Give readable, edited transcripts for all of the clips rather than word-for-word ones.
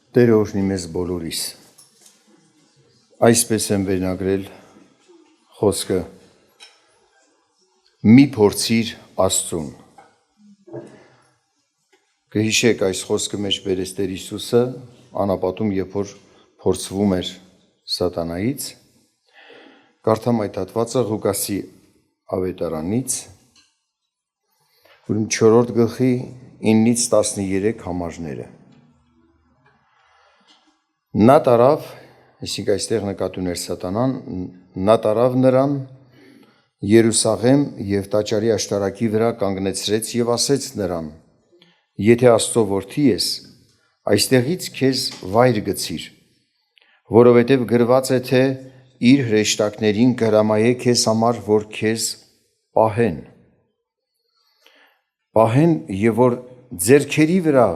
Տերը օրհնի մեզ բոլորիս։ Այսպես եմ վերնագրել խոսքը մի փորձիր Աստծուն։ Կհիշեք այս խոսքը մեջ բերեց Տեր Հիսուսը անապատում, երբ որ փորձվում էր սատանայից։ Կարդամ այդ հատվածը Ղուկասի ավետարանից, ուրեմն 4-րդ գլխի 9-ից 13 համարները։ Նա տարավ, այսինքն այստեղ նկատի ուներ սատանան, նա տարավ նրան Երուսաղեմ և տաճարի աշտարակի վրա կանգնեցրեց և ասեց նրան. եթե Աստծո որդի ես, այստեղից քեզ վայր գցիր, որովհետև գրված է, թե իր հրեշտակներին կհրամայե քեզ համար, որ քեզ պահեն և որ ձեռքերի վրա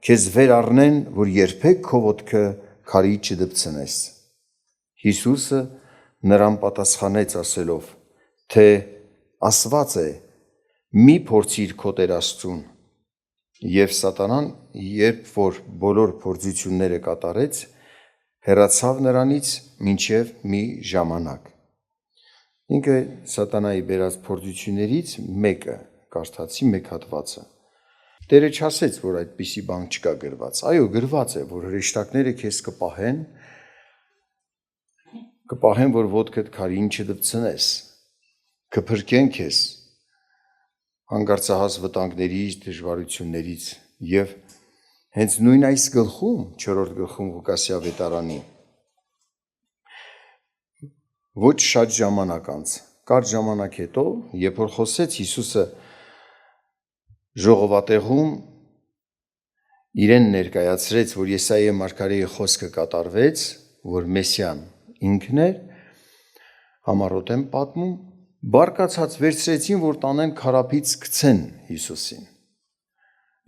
քեզ վեր առնեն, որ երբեք քո ոտքը քարի չդպցնես։ Հիսուսը նրան պատասխանեց ասելով, թե ասված է. մի փորձիր քո Տեր Աստծուն։ Եվ սատանան, երբ որ բոլոր փորձությունները կատարեց, հեռացավ նրանից մինչև մի ժամանակ։ Ինքը սատանայի բերած փորձություններից մեկը կարդացի, մեկ հատվածը։ Տերը չասեց, որ այդպիսի բան չկա գրված։ Այո, գրված է, որ հրեշտակները քեզ կպահեն, որ ոտքդ քարին չդպցնես, կփրկեն քեզ հանկարծահաս վտանգներից, դժվարություններից և հենց նույն այս գլխում, 4-րդ գլխում Ղուկասի ավետարանի, ոչ շատ ժամանակ անց, կարճ ժամանակ հետո, երբ որ խոսեց Հիսուսը ժողովատեղում, իրեն ներկայացրեց, որ Եսայիա մարգարեի խոսքը կատարվեց, որ Մեսիան ինքն էր, համառոտ եմ պատմում, բարկացած վերցրեցին, որ տանեն քարափից գցեն Հիսուսին։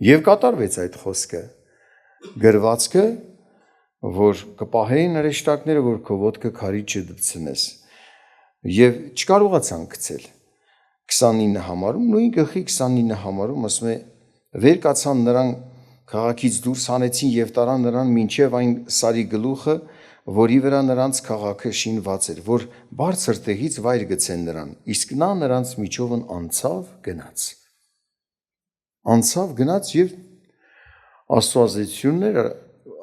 Եվ կատարվեց այդ խոսքը, գրվածքը, որ կպահեին հրեշտակները, որ քո ոտքը քարի չդպցնես։ Եվ չկարողացան գցել 29 համարում, նույն գլխի 29 համարում ասում է, վեր կացան նրան քաղաքից դուրս հանեցին և տարան նրան մինչև այն սարի գլուխը, որի վրա նրանց քաղաքը շինված էր, որ բարձր տեղից վայր գցեն նրան, իսկ նա նրանց միջովն անցավ գնաց և աստվածությունները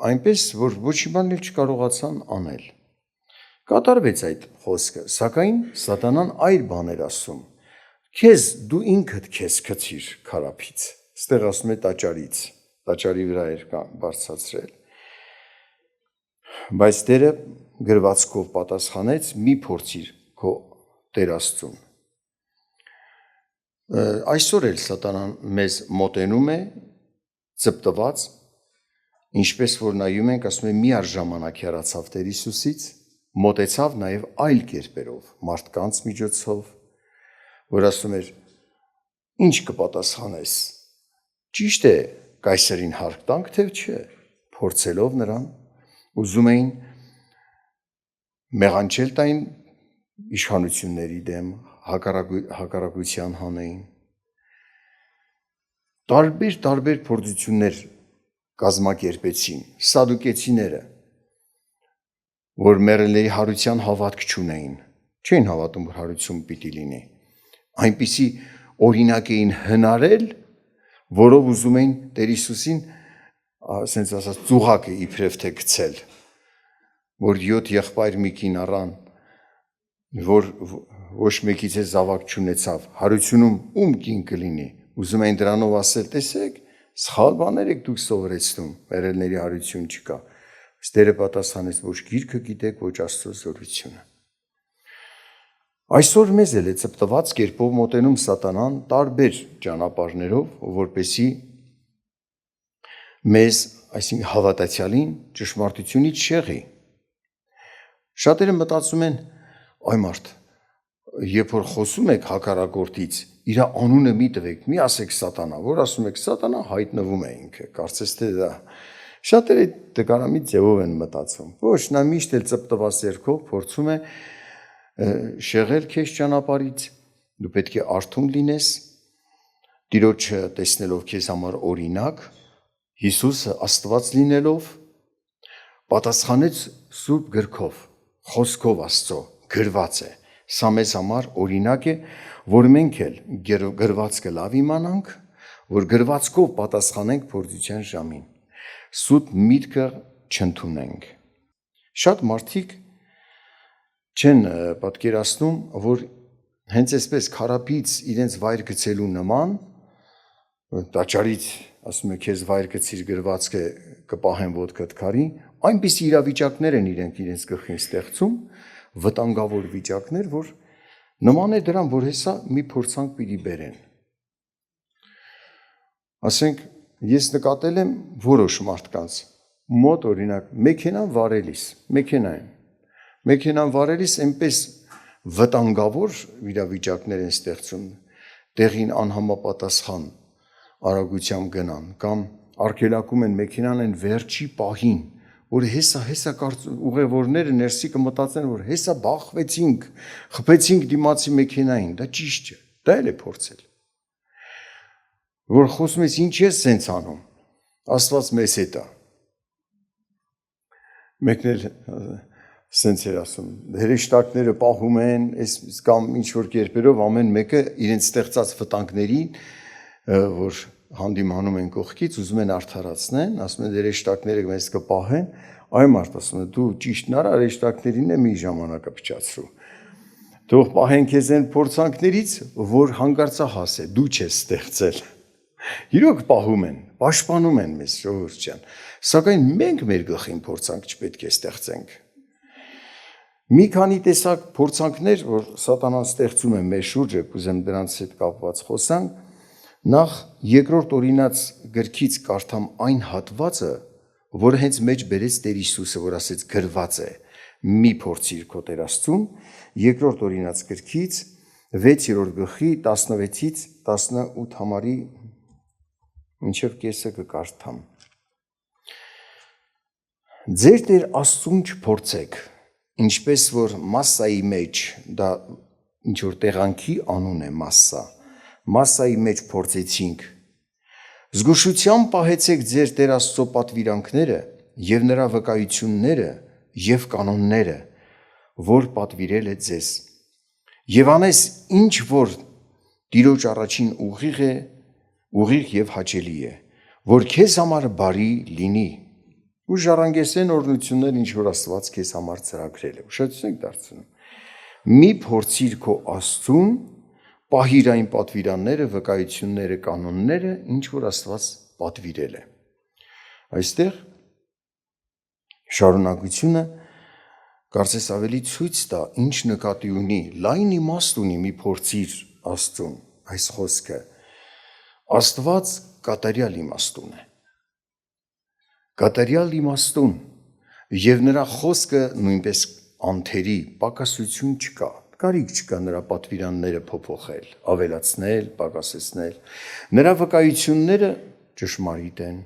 այնպես, որ ոչինչ բան էլ չկարողացան անել։ Կատարվեց այդ խոսքը, սակայն սատանան այլ բան էր ասում, դու ինքդ քեզ գցիր քարափից, ստեղ ասում է տաճարի վրա էր բարձրացրել, բայց Տերը գրվածքով պատասխանեց, մի փորձիր քո Տեր Աստծուն։ Այսօր էլ սատանան մեզ մոտենում է, ծպտված, ինչպես որ նայում ենք, ասում է միառժամանակ հեռացավ Տեր Հիսուսից, մոտեցավ նաև այլ կերպերով, մարդկանց միջոցով, որ ասում էր, ինչ կպատասխանես, ճիշտ է կայսերին հարկ տանք, թե չէ, փորձելով նրան, ուզում էին մեղանչել տային իշխանությունների դեմ, հակառակության հանեին։ Տարբեր փորձություններ կազմակերպեցին սադուկեցիները, որ մեռելների հարության հավատք չունեին, չէին հավատում, որ հարություն պիտի լինի, այնպիսի օրինակ էին հնարել, որով ուզում էին Տեր Հիսուսին, ասենց ասած, ծուղակը իբրև թե գցել, որ 7 եղբայր մի կին առան, որ ոչ մեկից է զավակ չունեցավ, հարությունում ում կին կլինի, ուզում էին դրանով ասել, տեսեք, սխալ բաներ եք դուք սովորեցնում, մեռելների հարություն չկա, Տերը պատասխանեց, ոչ գիրքը գիտեք, ոչ Աստծո զորությունը։ Այսօր մեզ էլ է ծպտված կերպով մոտենում սատանան տարբեր ճանապարհներով, որպեսզի մեզ, այսինքն հավատացյալին, ճշմարտությունից շեղի։ Շատերը մտածում են, այ մարդ, երբ որ խոսում եք հակառակորդից, իր անունը մի տվեք, մի ասեք սատանա, որ ասում եք սատանա հայտնվում է ինքը, կարծես թե դա։ Շատերը դկարամիտ ձևով են մտածում։ Ոչ, նա միշտ էլ ծպտված ձեռքով փորձում է շեղել քեզ ճանապարհից, դու պետք է արթուն լինես, Տիրոջը տեսնելով քեզ համար օրինակ, Հիսուսը Աստված լինելով, Պատասխանեց Սուրբ գրքով, խոսքով Աստծո, գրված է։ Սա մեզ համար օրինակ է, որ մենք էլ գրվածքը լավ իմանանք, որ գրվածքով պատասխանենք փորձության ժամին։ Սուտ միտքը չընդունենք։ Շատ մարդիկ չեն պատկերացնում, որ հենց այսպես քարափից իրենց վայր գցելու նման տաճարից ասում է քեզ վայր գցիր գրվածքը կպահեն ոտքդ քարի, այնպիսի իրավիճակներ են իրենց գլխին ստեղծում, վտանգավոր վիճակներ, որ նման է դրան, որ հեսա մի փորձանք պիտի բերեն։ Ասենք, ես նկատել եմ որոշ մարդկանց մոտ օրինակ մեքենան վարելիս այնպես վտանգավոր իրավիճակներ են ստեղծում, տեղին անհամապատասխան արագությամբ գնան կամ արգելակում են մեքենան են վերջի պահին, որ հեսա ուղևորները ներսի կմտածեն, որ հեսա բախվեցինք, խփեցինք դիմացի մեքենային, դա ճիշտ չէ, դա էլ է փորձել։ Որ խոսում ես ինչ ես սենց անում, Աստված մեզ հետ է։ Մեկն էլ սենց էր ասում, հրեշտակները պահում են, կամ ինչ-որ կերպերով ամեն մեկը իրենց ստեղծած վտանգներին, որ հանդիմանում են կողքից, ուզում են արդարացնեն, ասում են հրեշտակները մեզ կպահեն, այ մարդ ասում է, դու ճիշտն արա, հրեշտակներին է մի ժամանակը փչացրու։ Թող պահեն քեզ այն փորձանքներից, որ հանգարցահաս է, դու չես ստեղծել։ Իրոք պահում են, պաշտպանում են մեզ ժողովուրդ ջան, սակայն մենք մեր գլխին փորձանք չպետք է ստեղծենք։ Մի քանի տեսակ փորձանքներ, որ սատանան ստեղծում է մեր շուրջը, կուզեմ դրանց հետ կապված խոսանք, նախ երկրորդ օրինաց գրքից կարդամ այն հատվածը, որը հենց մեջ բերեց Տեր Հիսուսը, որ ասեց գրված է, մի փորձիր քո Տեր Աստծուն, երկրորդ օրինաց գրքից 6-րդ գլխի 16-ից 18 համարի մինչև կեսը կկարդամ։ Ձեր Տեր Աստծուն չփորձեք, ինչպես որ մասսայի մեջ, դա ինչ որ տեղանքի անուն է մասսայի մեջ փորձեցինք, զգուշությամբ պահեցեք ձեր Տեր Աստծո պատվիրանքները և նրա վկայությունները և կանոնները, որ պատվիրել է ձեզ, և անես ինչ որ Տիրոջ առաջին ուղիղ և հաճելի է, որ քեզ համար բարի լինի, ու ժառանգես այն օրհնություններ, ինչ որ Աստված քեզ համար ծրագրել է։ Ուշադրություն եք դարձնում։ Մի փորձիր քո Աստծուն, պահիր այն պատվիրանները, վկայությունները, կանոնները, ինչ որ Աստված պատվիրել է։ Այստեղ շարունակությունը կարծես ավելի ցույց տա, ինչ նկատի ունի, լայն իմաստ ունի մի փորձիր Աստծուն, այս խոսքը։ Աստված կատարյալ իմաստուն է։ Կատարյալ իմաստուն եւ նրա խոսքը նույնպես անթերի պակասություն չկա, կարիք չկա նրա պատվիրանները փոփոխել, ավելացնել, պակասեցնել։ Նրա վկայությունները ճշմարիտ են։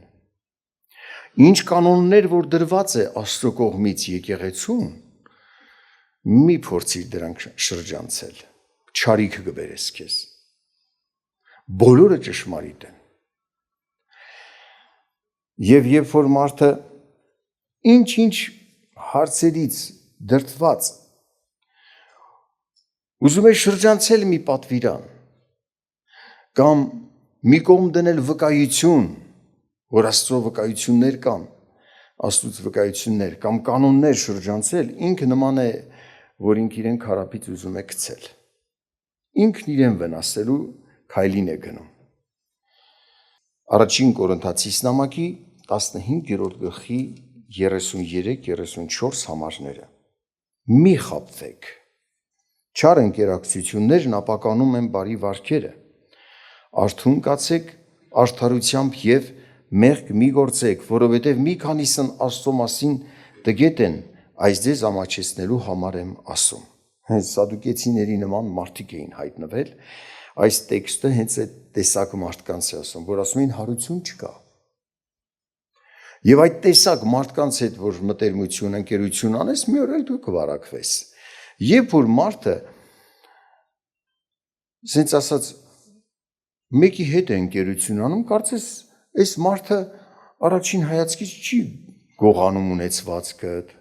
Ինչ կանոններ որ դրված է Աստծո կողմից եկեղեցուն, մի փորձիր դրանք շրջանցել, չարիք կբերես քեզ։ Բոլորը ճշմարիտ են։ Եվ երբ որ մարդը ինչ հարցերից դրդված ուզում է շրջանցել մի պատվիրան կամ մի կողմ դնել վկայություն, որ Աստծո վկայություններ կան, Աստծուց վկայություններ կամ կանոններ շրջանցել, ինքը նման է, որ ինքը իրեն քարափից ուզում է գցել։ Ինքն իրեն վնասելու քայլին է գնում։ Առաջին Կորինթացիս նամակի 15-րդ գլխի 33-34 համարները։ Մի խաբվեք։ Չար ընկերակցություններն ապականում են բարի վարքերը։ Արթուն կացեք արդարությամբ եւ մեղք մի գործեք, որովհետեւ մի քանիսն Աստծո մասին տգետ են, այս ձեզ ամաչեցնելու համար եմ ասում։ Հենց սադուկեցիների նման մարդիկ էին հայտնվել։ Այս տեքստը հենց այդ տեսակ մարդկանց է ասում, որ ասում են հարություն չկա։ Եվ այդ տեսակ մարդկանց հետ, որ մտերմություն, ընկերություն անես, մի օր էլ դու կվարակվես։ Երբ որ մարդը, ասենց ասած, մեկի հետ է ընկերություն անում, կարծես այս մարդը առաջին հայացքից չի գողանում ունեցվածքդ,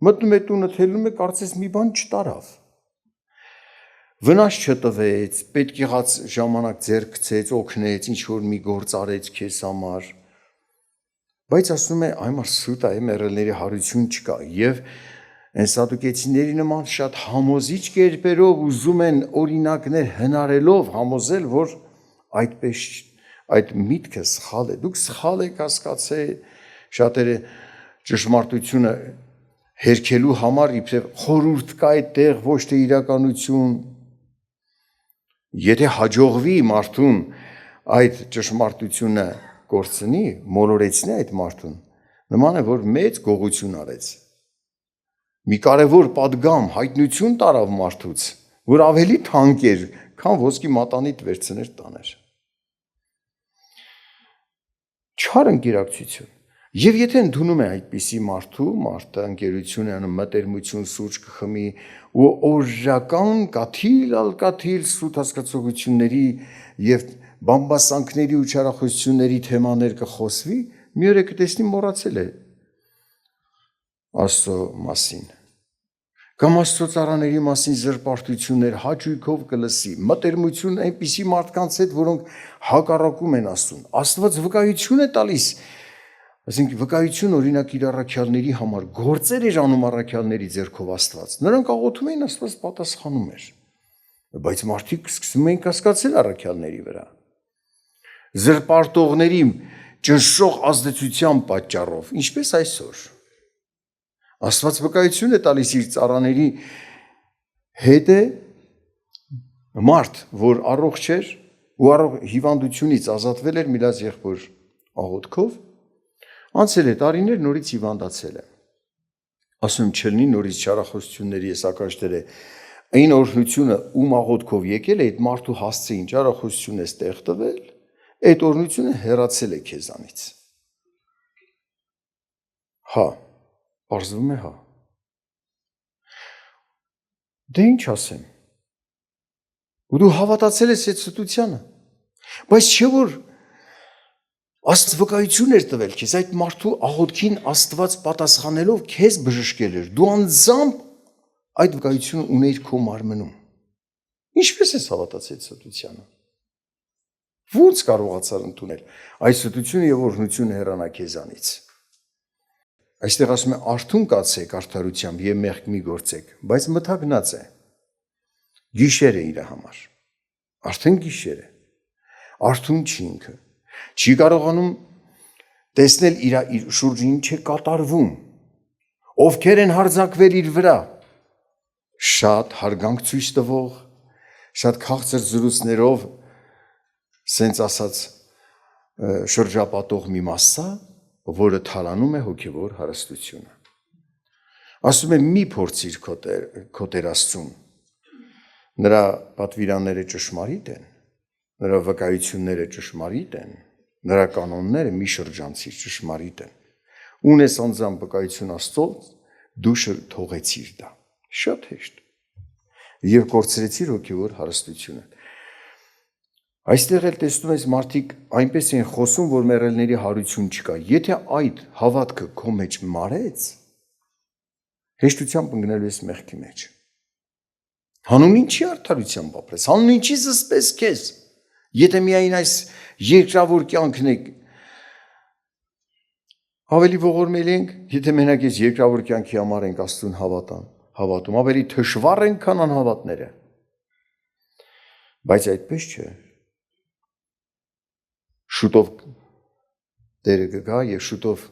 մտնում է տունը, թելնում է, կարծես մի բան չտարավ, վնաս չտվեց, պետք եղած ժամանակ ձեռք գցեց, օգնեց, ինչ որ մի գործ արեց քեզ համար, բայց ասում է այմար սուտ է, մեռելների հարություն չկա, եւ այն սադուկեցիների նման շատ համոզիչ կերպերով ուզում են օրինակներ հնարելով համոզել, որ այդպես այդ միտքը սխալ է, դուք սխալ եք հասկացել, շատերը ճշմարտությունը հերքելու համար իբրև խորհուրդ կա այդտեղ, ոչ թե իրականություն, եթե հաջողվի մարդուն այդ ճշմարտությունը կորցնի, մոլորեցնի այդ մարդուն, նման է, որ մեծ գողություն արեց, մի կարևոր պատգամ, հայտնություն տարավ մարդուց, որ ավելի թանկ էր, քան ոսկի մատանիդ վերցներ տաներ, չար ընկերակցություն, եւ եթե ընդունում է այդպիսի մարդու, մարդը ընկերություն է անում, մտերմություն սուրճ կխմի ու օրական կաթիլ սուտ հասկացողությունների եւ բամբասանքների ու չարախոսությունների թեմաներ կխոսվի, մի օր կտեսնի մոռացել է Աստծո մասին, կամ Աստծո ծառաների մասին զրպարտություններ հաճույքով կլսի, մտերմություն այնպիսի մարդկանց հետ, որոնք հակառակում են Աստծուն, Աստված վկայություն է տալիս, այսինքն վկայություն օրինակ իր առաքյալների համար, գործեր էր անում առաքյալների ձեռքով Աստված, նրանք աղոթում էին, Աստված պատասխանում էր, բայց մարդիկ սկսում էին կասկածել առաքյալների վրա, զրպարտողների ճնշող ազդեցության պատճառով, ինչպես այսօր, Աստված վկայություն է տալիս իր ծառաների հետ է մարդ, որ առողջ էր ու հիվանդությունից ազատվել էր միլած եղբոր աղոթքով, անցել է տարիներ, նորից հիվանդացել է, ասում չլինի նորից չարախոսությունների ես ակաշտեր է, այն օրհնությունը ում աղոթքով եկել է, այդ մարդու հասցեին չարախոսություն է ստեղ տվել, այդ օրհնությունը հեռացել է քեզանից, հա, պարզվում է հա, դե ինչ ասեմ, ու դու հավատացել ես այդ ստությանը, բայց չէ որ Աստված վկայություն էր տվել քեզ, այդ մարդու աղոթքին Աստված պատասխանելով քեզ բժշկել էր, դու անձամբ այդ վկայությունը ունեիր քո մարմնում, ինչպես ես հավատացել ստությանը, ո՞նց կարողացար ընդունել այդ ստությունը եւ օրհնությունը հեռանա քեզանից, այստեղ ասում է արթուն կացեք արդարությամբ եւ մեղք մի գործեք, բայց մթագնած է, գիշեր է իր համար, արդեն գիշեր է, արթուն չի ինքը, չի կարողանում տեսնել իր շուրջը ինչ է կատարվում, ովքեր են հարձակվել իր վրա, շատ հարգանք ցույց տվող, շատ քաղցր զրույցներով, սենց ասած շրջապատող մի մասսա, որը թալանում է հոգևոր հարստությունը, ասում է մի փորձիր քո Տեր Աստծուն, նրա պատվիրանները ճշմարիտ են, նրա վկայությունները ճշմարիտ են, նրա կանոնները մի շրջանցիր ճշմարիտ են, ունես անձամբ վկայություն Աստծո, դու թողեցիր դա, շատ հեշտ, եւ կորցրեցիր հոգևոր հարստությունը, այստեղ էլ տեսնում ես մարդիկ այնպես են խոսում, որ մեռելների հարություն չկա, եթե այդ հավատքը քո մեջ մարեց, հեշտությամբ ընկնելու ես մեղքի մեջ, հանուն ինչի արդարությամբ ապրես, հանուն ինչի զսպես քեզ, եթե միայն այս երկրավոր կյանքն է, ավելի ողորմելի ենք, եթե մենակ այս երկրավոր կյանքի համար ենք Աստծուն հավատում, ավելի թշվառ ենք, քան անհավատները, բայց այդպես չէ, շուտով Տերը կգա եւ շուտով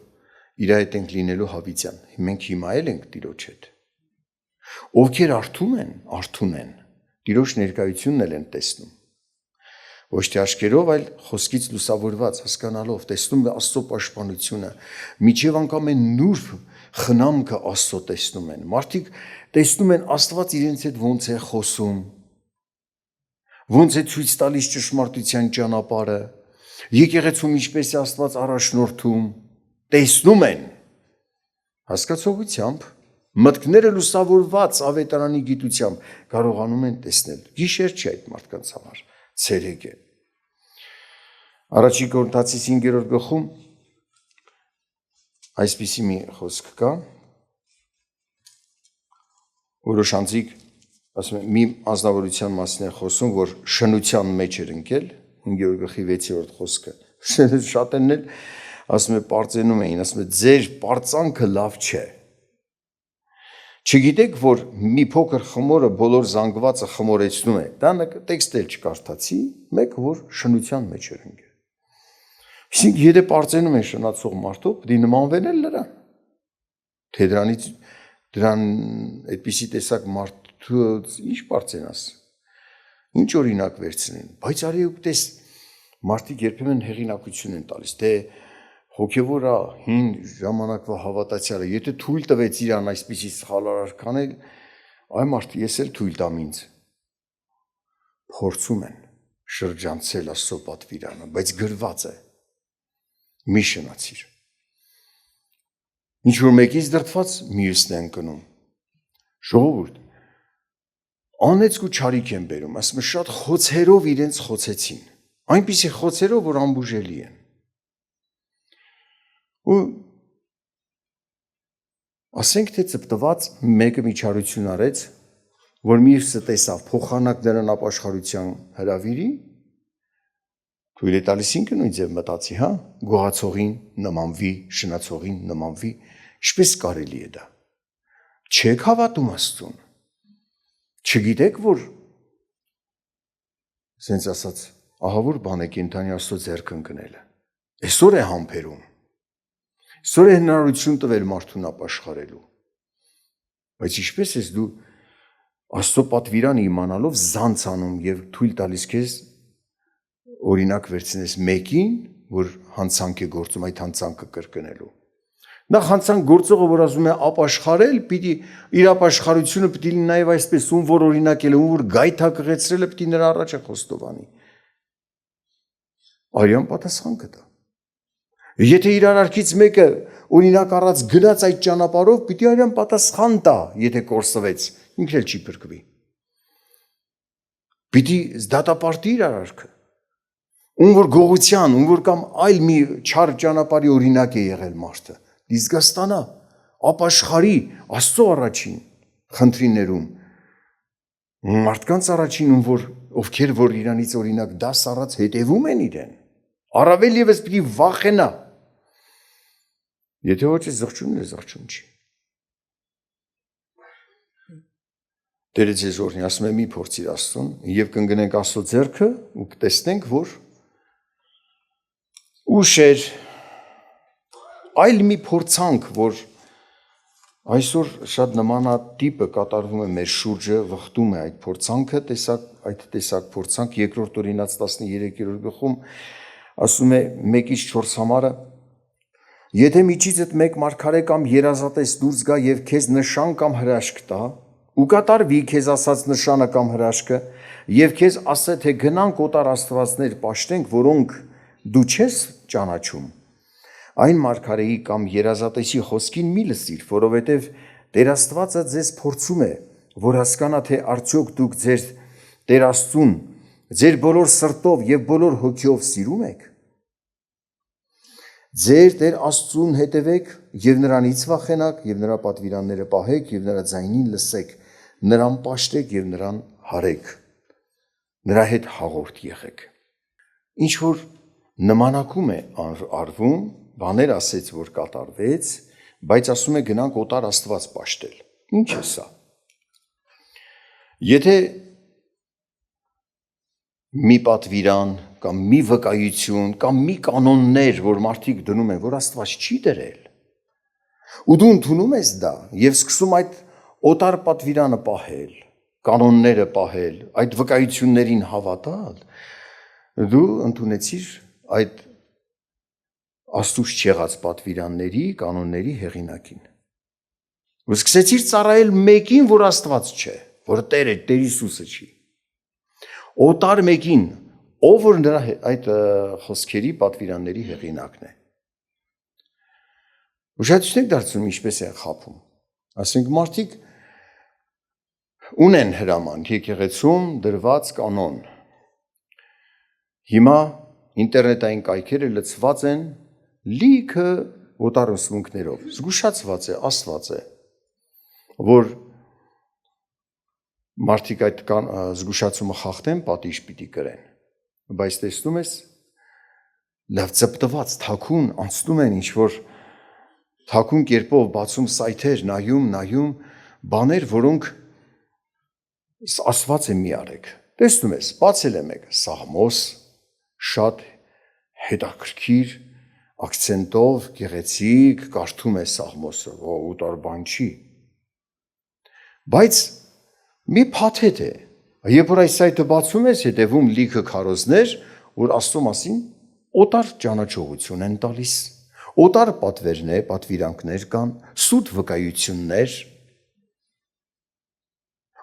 իր հետ ենք լինելու հավիտյան, մենք հիմա էլ ենք Տիրոջ հետ, ովքեր արթուն են, Տիրոջ ներկայությունն էլ են տեսնում, ոչ թե աչքերով, այլ խոսքից լուսավորված, հասկանալով, տեսնում է Աստծո պաշտպանությունը, միջև անգամ են նուրբ խնամքը Աստծո տեսնում են, մարդիկ տեսնում են Աստված իրենց հետ ոնց է խոսում, ոնց է ցույց տալիս ճշմարտության ճանապարհը, եկեղեցում ինչպես է Աստված առաջնորդում, տեսնում են, հասկացողությամբ, մտքները լուսավորված ավետարանի գիտությամբ կարողանում են տեսնել, գիշեր չի այդ մարդկանց համար, ցերեկ է, Առաջին Կորինթացիս 5-րդ գլխում Այսպիսի մի խոսք կա, որոշ անձիկ, ասում եմ, մի անձնավորության մասին է խոսում, որ շնության մեջ էր ընկել, 5-րդ գլխի 6-րդ խոսքը, շատերն էլ, ասում է, պարծենում էին, ասում է, ձեր պարծանքը լավ չէ, չգիտեք, որ մի փոքր խմորը բոլոր զանգվածը խմորեցնում է, դա տեքստ էլ չկարդացի, մեկ որ շնության մեջ էր ընկել, իսկ եթե պարծենում են շնացող մարդու, պետք է նմանվեն էլ նրան, թե դրան այդպիսի տեսակ մարդուց ինչ պարծենաս, ինչ օրինակ վերցնեն, բայց արի ու տես մարդիկ երբեմն հեղինակություն են տալիս, թե հոգևորա հին ժամանակվա հավատացյալը, եթե թույլ տվեց իրան այսպիսի սխալարար կանել, այ մարդ ես էլ թույլ տամ ինձ, փորձում են շրջանցել Աստծո պատվիրանը, բայց գրված է, մի շնացիր, ինչ որ մեկից դրդված մյուսն են կնում, ժողովուրդ, անեծք ու չարիք են բերում, ասում է շատ խոցերով իրենց խոցեցին, այնպիսի խոցերով, որ անբուժելի են, ու ասենք թե ծպտված մեկը մի չարություն արեց, որ մյուսը տեսավ փոխանակ նրան ապաշխարության հրավիրի, թույլ է տալիս ինքը նույն ձև մտածի, հա, գողացողին նմանվի, շնացողին նմանվի, ինչպես կարելի է դա, չեք հավատում Աստծուն, չգիտեք, որ սենց ասած, ահա որ բան է կենդանի Աստծո ձեռք ընկնելը, այսօր է համբերում, այսօր է հնարավորություն տվել մարդուն ապաշխարելու, բայց ինչպես ես դու Աստծո պատվիրանը իմանալով զանց անում և թույլ տալիս քեզ օրինակ վերցնես մեկին, որ հանցանք է գործում այդ հանցանքը կրկնելու, նախ հանցանք գործողը, որ ասում է ապաշխարել, պիտի իր ապաշխարությունը պիտի լինի նաև այսպես, ում որ օրինակել է, ում որ գայթակղեցրել է, պիտի նրա առաջ է խոստովանի, արյան պատասխան կտա, եթե իր արարքից մեկը օրինակ առած գնաց այդ ճանապարհով, պիտի արյան պատասխան տա, եթե կորսվեց, ինքն էլ չի փրկվի, պիտի դատապարտի իր արարքը, ում որ գողության, ում որ կամ այլ մի չար ճանապարհի օրինակ է եղել մարդը, դիզգաստանա, ապաշխարի, Աստծո առաջին խնդրիներում, մարդկանց առաջին, ում որ ովքեր որ իրանից օրինակ դաս առած հետևում են իրեն, առավել ևս պիտի վախենա, եթե ոչ է զղջումն է զղջում չի, Տերը ձեզ օրհնի, ասում է մի փորձիր Աստծուն և կընկնենք Աստծո ձեռքը ու կտեսնենք, որ ուշ էր այլ մի փորձանք, որ այսօր շատ նմանատիպը կատարվում է մեր շուրջը, վխտում է այդ փորձանքը, այդ տեսակ փորձանք, երկրորդ Օրինաց 13-րդ գլխում ասում է 1-4 համարը, եթե միջիցդ մեկ մարգարե կամ երազատես դուրս գա և քեզ նշան կամ հրաշք տա, ու կատարվի քեզ ասած նշանը կամ հրաշքը, և քեզ ասե, թե գնանք օտար աստվածներ պաշտենք, որոնք դու չես ճանաչում, այն մարգարեի կամ երազատեսի խոսքին մի լսիր, որովհետև Տեր Աստվածը ձեզ փորձում է, որ հասկանա, թե արդյոք դուք ձեր Տեր Աստծուն, ձեր բոլոր սրտով և բոլոր հոգիով սիրում եք, ձեր Տեր Աստծուն հետևեք և նրանից վախենաք և նրա պատվիրանները պահեք և նրա ձայնին լսեք, նրան պաշտեք և նրան հարեք, նրա հետ հաղորդ եղեք, ինչ որ նմանակում է արվում, բաներ ասեց, որ կատարվեց, բայց ասում է գնանք օտար Աստված պաշտել, ինչ է սա, եթե մի պատվիրան կամ մի վկայություն կամ մի կանոններ, որ մարդիկ դնում են, որ Աստված չի դրել, ու դու ընդունում ես դա և սկսում այդ օտար պատվիրանը պահել, կանոնները պահել, այդ վկայություններին հավատալ, դու ընդունեցիր այդ Աստուց չեղած պատվիրանների, կանոնների հեղինակին, ու սկսեցիր ծառայել մեկին, որ Աստված չէ, որ Տեր է, Տեր Հիսուսը չի, օտար մեկին, ով որ նրա այդ խոսքերի պատվիրանների հեղինակն է, ուշադրություն եք դարձնում ինչպես են խաբում, ասենք մարդիկ ունեն հրաման եկեղեցում դրված կանոն, հիմա ինտերնետային կայքերը լցված են լիքը օտար ուսմունքներով, զգուշացված է, ասված է, որ մարդիկ այդ զգուշացումը խախտեն, պատիժ պիտի կրեն, բայց տեսնում ես, լավ ծպտված, թաքուն, անցնում են ինչ-որ թաքուն կերպով բացում սայթեր, նայում, բաներ, որոնք ասված է մի արեք, տեսնում ես, բացել է մեկ, Սաղմոս, շատ հետաքրքիր, ակցենտով, գեղեցիկ, կարդում է Սաղմոսը, օտար բան չի, բայց մի փաթեթ է, երբ որ այս սայթը բացում ես, հետևում լիքը քարոզներ, որ Աստծո մասին օտար ճանաչողություն են տալիս, օտար պատվիրանքներ կան, սուտ վկայություններ,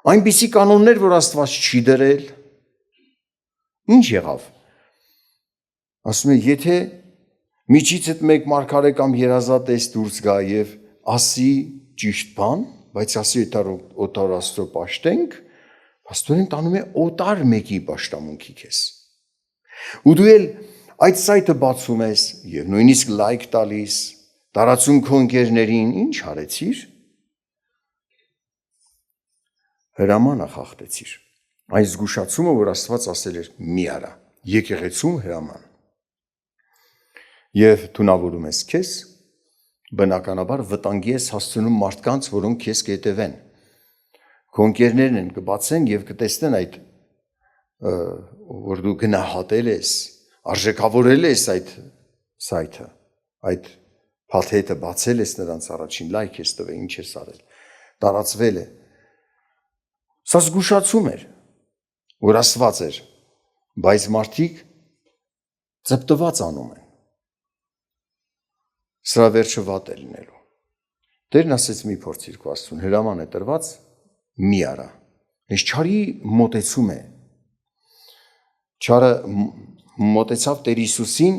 այնպիսի կանոններ, որ Աստված չի դրել, ինչ եղավ, ասում է, եթե միջիցդ մեկ մարգարե կամ երազատես դուրս գա և ասի ճիշտ բան, բայց ասի օտար Աստծո պաշտենք, աստորեն տանում է օտար մեկի պաշտամունքի քեզ, ու դու էլ այդ սայթը բացում ես և նույնիսկ լայք տալիս, տարածում քո ընկերներին, ինչ արեցիր, հրամանը խախտեցիր, այն զգուշացումը, որ Աստված ասել էր մի արա, եկեղեցում հրաման, և թունավորում ես քեզ, բնականաբար վտանգի ես հասցնում մարդկանց, որոնք քեզ կհետևեն, քո ընկերներն են կբացեն և կտեսնեն այդ, որ դու գնահատել ես, արժեքավորել ես այդ սայթը, այդ փաթեթը բացել ես նրանց առաջին, լայք ես տվել, ինչ ես արել, տարածվել է, սա զգուշացում էր, որ ասված էր, բայց մարդիկ ծպտված անում են, սրա վերջը վատ է լինելու, Տերն ասեց մի փորձիր քո Աստծուն, հրաման է տրված, մի արա, այս չարի մոտեցում է, չարը մոտեցավ Տեր Հիսուսին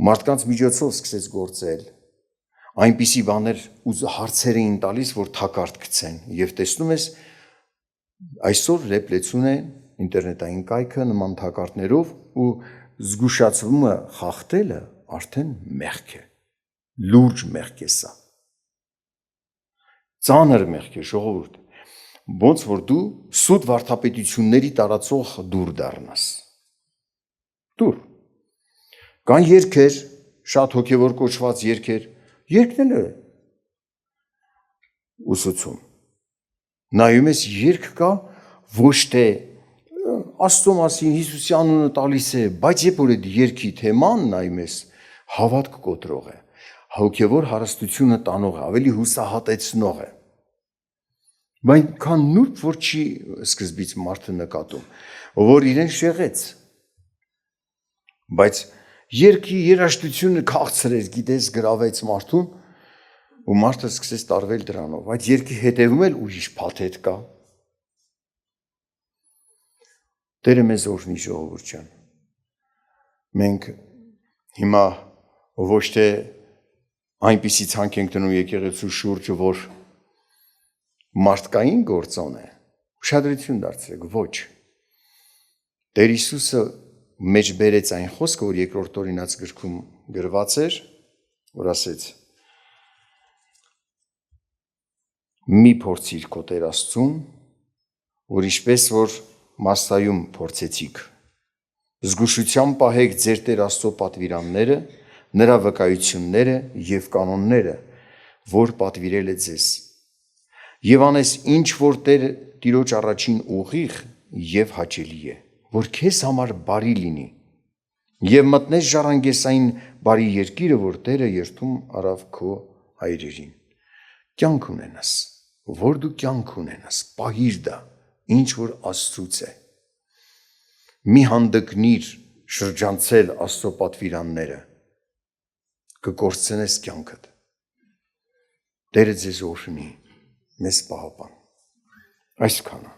մարդկանց միջոցով սկսեց գործել, այնպիսի բաներ ու հարցեր էին տալիս, որ թակարդ գցեն, և տեսնում ես, այսօր լեփլեցուն է ինտերնետային կայքը նման թակարդներով ու զգուշացումը խախտելը արդեն մեղք է, լուրջ մեղք է սա, ծանր մեղք է ժողովուրդ, ոնց որ դու սուտ վարդապետությունների տարածող դուր դառնաս, դուր, կան երգեր, շատ հոգևոր կոչված երգեր, երգն է ուսուցում, նայում ես երգ կա, ոչ թե Աստծո մասին Հիսուսի անունը տալիս է, բայց երբ որ այդ երգի թեման նայում ես, հավատք կոտրող է, հոգևոր հարստությունը տանող է, ավելի հուսահատեցնող է, այնքան նուրբ, որ չի սկզբից մարդը նկատում, որ իրեն շեղեց, բայց երգի երաժշտությունը քաղցրեց, գիտես, գրավեց մարդուն, ու մարդը սկսեց տարվել դրանով, այդ երգի հետևում էլ ուրիշ փաթեթ կա, Տերը մեզ օրհնի ժողովուրդ ջան, մենք հիմա ոչ թե այնպիսի ցանկ ենք դնում եկեղեցու շուրջը, որ մարդկային գործոն է, ուշադրություն դարձրեք, ոչ, Տեր Հիսուսը մեջ բերեց այն խոսքը, որ երկրորդ օրինաց գրքում գրված էր, որ ասեց, մի փորձիր քո Տեր Աստծուն, որ ինչպես որ Մասսայում փորձեցիք, զգուշությամբ պահեք ձեր Տեր Աստծո պատվիրանները, նրա վկայությունները և կանոնները, որ պատվիրել է ձեզ, և անես ինչ որ Տիրոջ առաջին ուղիղ և հաճելի է, որ քեզ համար բարի լինի, և մտնես ժառանգես այն բարի երկիրը, որ Տերը երդում արավ քո հայրերին, կյանք ունենաս, որ դու կյանք ունենաս, պահիր դա, ինչ որ Աստծուց է, մի հանդգնիր շրջանցել Աստծո պատվիրանները, կկործնես կյանքդ, Տերը ձեզ օրհնի, մեզ պահապան, այսքանը